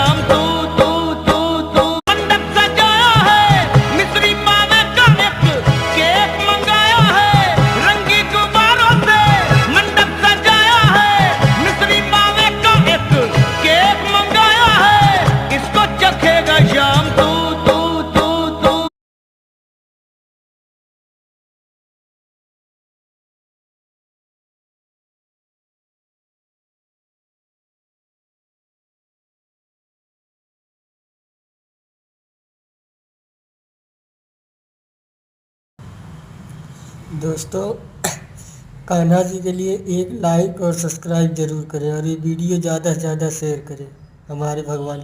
शाम तू तू तू तू मंडप सजाया है, मिस्री मावे का एक केक मंगाया है, रंगी गुब्बारों से मंडप सजाया है, मिस्री मावे का एक केक मंगाया है, इसको चखेगा शाम तू तू तू तू। दोस्तों, कान्हा जी के लिए एक लाइक और सब्सक्राइब ज़रूर करें और ये वीडियो ज़्यादा से ज़्यादा शेयर करें हमारे भगवान